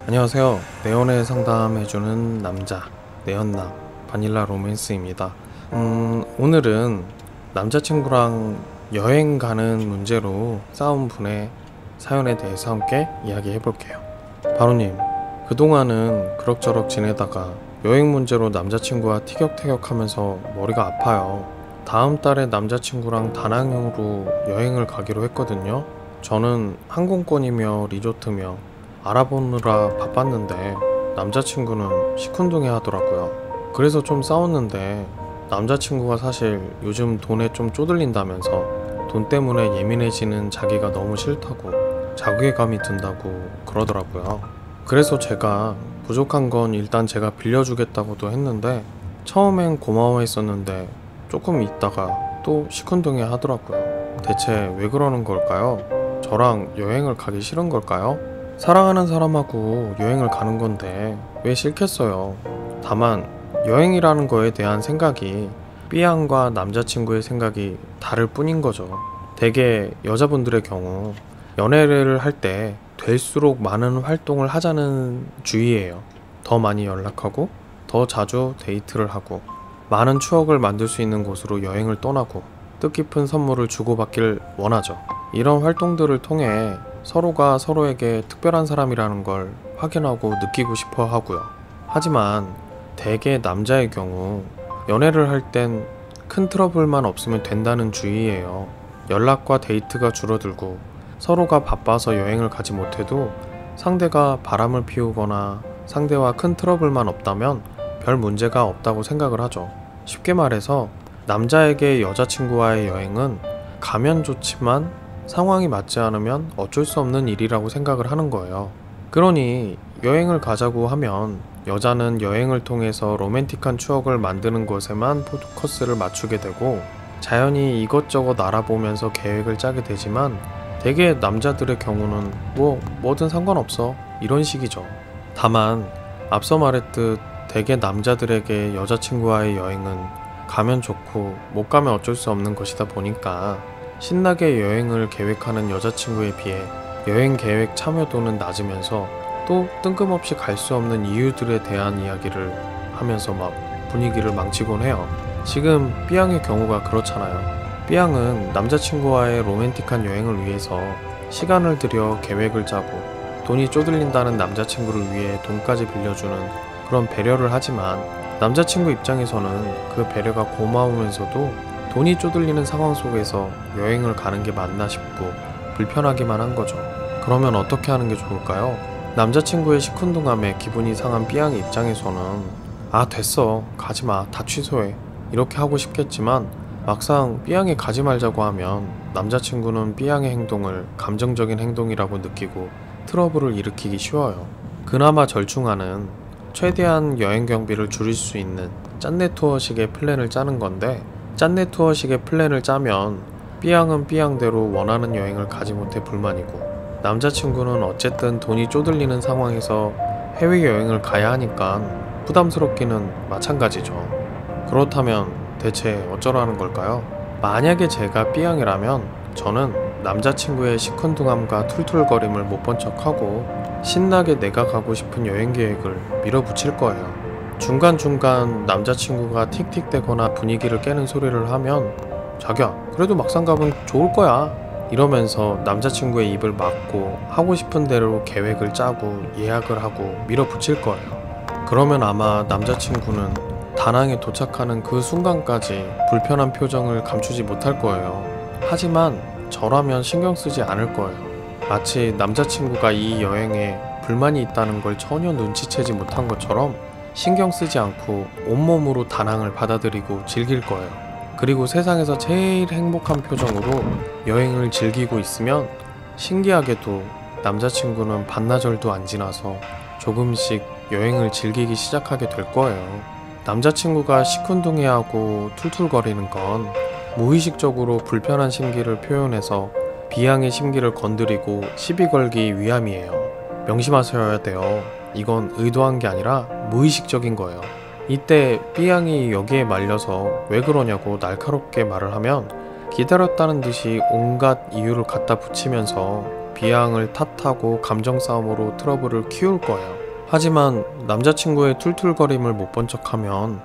안녕하세요. 내연애 상담해주는 남자, 내연남, 바닐라 로맨스입니다. 오늘은 남자친구랑 여행 가는 문제로 싸운 분의 사연에 대해서 함께 이야기해볼게요. 바로님, 그동안은 그럭저럭 지내다가 여행 문제로 남자친구와 티격태격하면서 머리가 아파요. 다음 달에 남자친구랑 다낭으로 여행을 가기로 했거든요. 저는 항공권이며 리조트며 알아보느라 바빴는데 남자친구는 시큰둥해 하더라고요. 그래서 좀 싸웠는데 남자친구가 사실 요즘 돈에 좀 쪼들린다면서 돈 때문에 예민해지는 자기가 너무 싫다고 자괴감이 든다고 그러더라고요. 그래서 제가 부족한 건 일단 제가 빌려주겠다고도 했는데 처음엔 고마워했었는데 조금 있다가 또 시큰둥해 하더라고요. 대체 왜 그러는 걸까요? 저랑 여행을 가기 싫은 걸까요? 사랑하는 사람하고 여행을 가는 건데 왜 싫겠어요. 다만 여행이라는 거에 대한 생각이 B양과 남자친구의 생각이 다를 뿐인 거죠. 대개 여자분들의 경우 연애를 할 때 될수록 많은 활동을 하자는 주의예요. 더 많이 연락하고 더 자주 데이트를 하고 많은 추억을 만들 수 있는 곳으로 여행을 떠나고 뜻깊은 선물을 주고받길 원하죠. 이런 활동들을 통해 서로가 서로에게 특별한 사람이라는 걸 확인하고 느끼고 싶어 하고요. 하지만 대개 남자의 경우 연애를 할 땐 큰 트러블만 없으면 된다는 주의예요. 연락과 데이트가 줄어들고 서로가 바빠서 여행을 가지 못해도 상대가 바람을 피우거나 상대와 큰 트러블만 없다면 별 문제가 없다고 생각을 하죠. 쉽게 말해서 남자에게 여자친구와의 여행은 가면 좋지만 상황이 맞지 않으면 어쩔 수 없는 일이라고 생각을 하는 거예요. 그러니 여행을 가자고 하면 여자는 여행을 통해서 로맨틱한 추억을 만드는 것에만 포커스를 맞추게 되고 자연히 이것저것 알아보면서 계획을 짜게 되지만 대개 남자들의 경우는 뭐든 상관없어 이런 식이죠. 다만 앞서 말했듯 대개 남자들에게 여자친구와의 여행은 가면 좋고 못 가면 어쩔 수 없는 것이다 보니까 신나게 여행을 계획하는 여자친구에 비해 여행 계획 참여도는 낮으면서 또 뜬금없이 갈 수 없는 이유들에 대한 이야기를 하면서 막 분위기를 망치곤 해요. 지금 B양의 경우가 그렇잖아요. B양은 남자친구와의 로맨틱한 여행을 위해서 시간을 들여 계획을 짜고 돈이 쪼들린다는 남자친구를 위해 돈까지 빌려주는 그런 배려를 하지만 남자친구 입장에서는 그 배려가 고마우면서도 돈이 쪼들리는 상황 속에서 여행을 가는 게 맞나 싶고 불편하기만 한 거죠. 그러면 어떻게 하는 게 좋을까요? 남자친구의 시큰둥함에 기분이 상한 B양의 입장에서는 아 됐어 가지마 다 취소해 이렇게 하고 싶겠지만 막상 B양이 가지 말자고 하면 남자친구는 B양의 행동을 감정적인 행동이라고 느끼고 트러블을 일으키기 쉬워요. 그나마 절충안은 최대한 여행 경비를 줄일 수 있는 짠내 투어식의 플랜을 짜는 건데 짠내 투어식의 플랜을 짜면 B양은 B양대로 원하는 여행을 가지 못해 불만이고 남자친구는 어쨌든 돈이 쪼들리는 상황에서 해외여행을 가야 하니까 부담스럽기는 마찬가지죠. 그렇다면 대체 어쩌라는 걸까요? 만약에 제가 B양이라면 저는 남자친구의 시큰둥함과 툴툴거림을 못 본 척하고 신나게 내가 가고 싶은 여행 계획을 밀어붙일 거예요. 중간중간 남자친구가 틱틱대거나 분위기를 깨는 소리를 하면 자기야 그래도 막상 가면 좋을 거야 이러면서 남자친구의 입을 막고 하고 싶은 대로 계획을 짜고 예약을 하고 밀어붙일 거예요. 그러면 아마 남자친구는 다낭에 도착하는 그 순간까지 불편한 표정을 감추지 못할 거예요. 하지만 저라면 신경 쓰지 않을 거예요. 마치 남자친구가 이 여행에 불만이 있다는 걸 전혀 눈치채지 못한 것처럼 신경 쓰지 않고 온몸으로 다낭을 받아들이고 즐길 거예요. 그리고 세상에서 제일 행복한 표정으로 여행을 즐기고 있으면 신기하게도 남자친구는 반나절도 안 지나서 조금씩 여행을 즐기기 시작하게 될 거예요. 남자친구가 시큰둥해하고 툴툴거리는 건 무의식적으로 불편한 심기를 표현해서 B양의 심기를 건드리고 시비 걸기 위함이에요. 명심하셔야 돼요. 이건 의도한 게 아니라 무의식적인 거예요. 이때 B양이 여기에 말려서 왜 그러냐고 날카롭게 말을 하면 기다렸다는 듯이 온갖 이유를 갖다 붙이면서 B양을 탓하고 감정 싸움으로 트러블을 키울 거예요. 하지만 남자친구의 툴툴거림을 못 본 척하면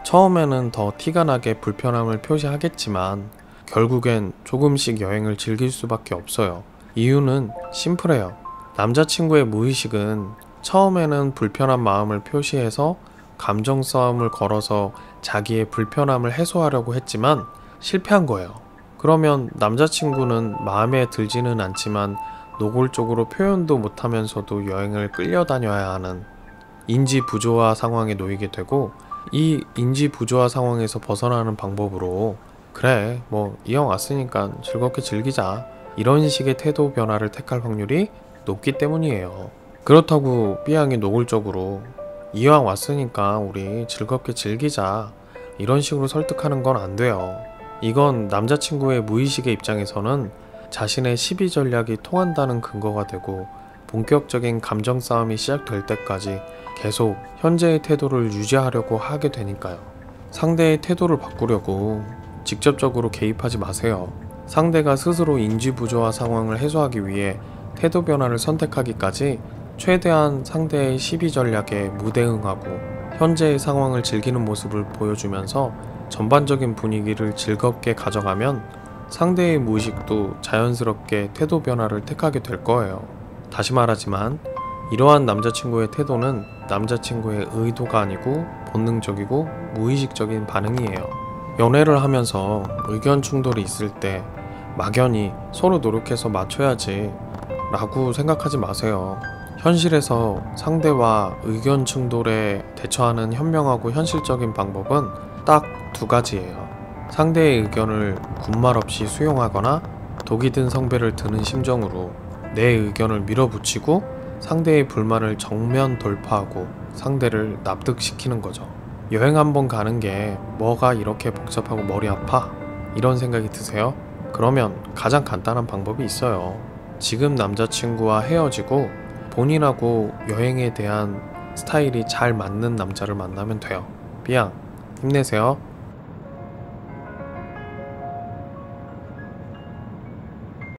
처음에는 더 티가 나게 불편함을 표시하겠지만 결국엔 조금씩 여행을 즐길 수밖에 없어요. 이유는 심플해요. 남자친구의 무의식은 처음에는 불편한 마음을 표시해서 감정 싸움을 걸어서 자기의 불편함을 해소하려고 했지만 실패한 거예요. 그러면 남자친구는 마음에 들지는 않지만 노골적으로 표현도 못하면서도 여행을 끌려다녀야 하는 인지 부조화 상황에 놓이게 되고, 이 인지 부조화 상황에서 벗어나는 방법으로 그래 뭐 이왕 왔으니까 즐겁게 즐기자 이런 식의 태도 변화를 택할 확률이 높기 때문이에요. 그렇다고 B양이 노골적으로 이왕 왔으니까 우리 즐겁게 즐기자 이런 식으로 설득하는 건 안 돼요. 이건 남자친구의 무의식의 입장에서는 자신의 시비 전략이 통한다는 근거가 되고, 본격적인 감정 싸움이 시작될 때까지 계속 현재의 태도를 유지하려고 하게 되니까요. 상대의 태도를 바꾸려고 직접적으로 개입하지 마세요. 상대가 스스로 인지 부조화 상황을 해소하기 위해 태도 변화를 선택하기까지 최대한 상대의 시비 전략에 무대응하고 현재의 상황을 즐기는 모습을 보여주면서 전반적인 분위기를 즐겁게 가져가면 상대의 무의식도 자연스럽게 태도 변화를 택하게 될 거예요. 다시 말하지만 이러한 남자친구의 태도는 남자친구의 의도가 아니고 본능적이고 무의식적인 반응이에요. 연애를 하면서 의견 충돌이 있을 때 막연히 서로 노력해서 맞춰야지 라고 생각하지 마세요. 현실에서 상대와 의견 충돌에 대처하는 현명하고 현실적인 방법은 딱 두 가지예요. 상대의 의견을 군말 없이 수용하거나 독이 든 성배를 드는 심정으로 내 의견을 밀어붙이고 상대의 불만을 정면 돌파하고 상대를 납득시키는 거죠. 여행 한번 가는 게 뭐가 이렇게 복잡하고 머리 아파? 이런 생각이 드세요? 그러면 가장 간단한 방법이 있어요. 지금 남자친구와 헤어지고 본인하고 여행에 대한 스타일이 잘 맞는 남자를 만나면 돼요. B양, 힘내세요.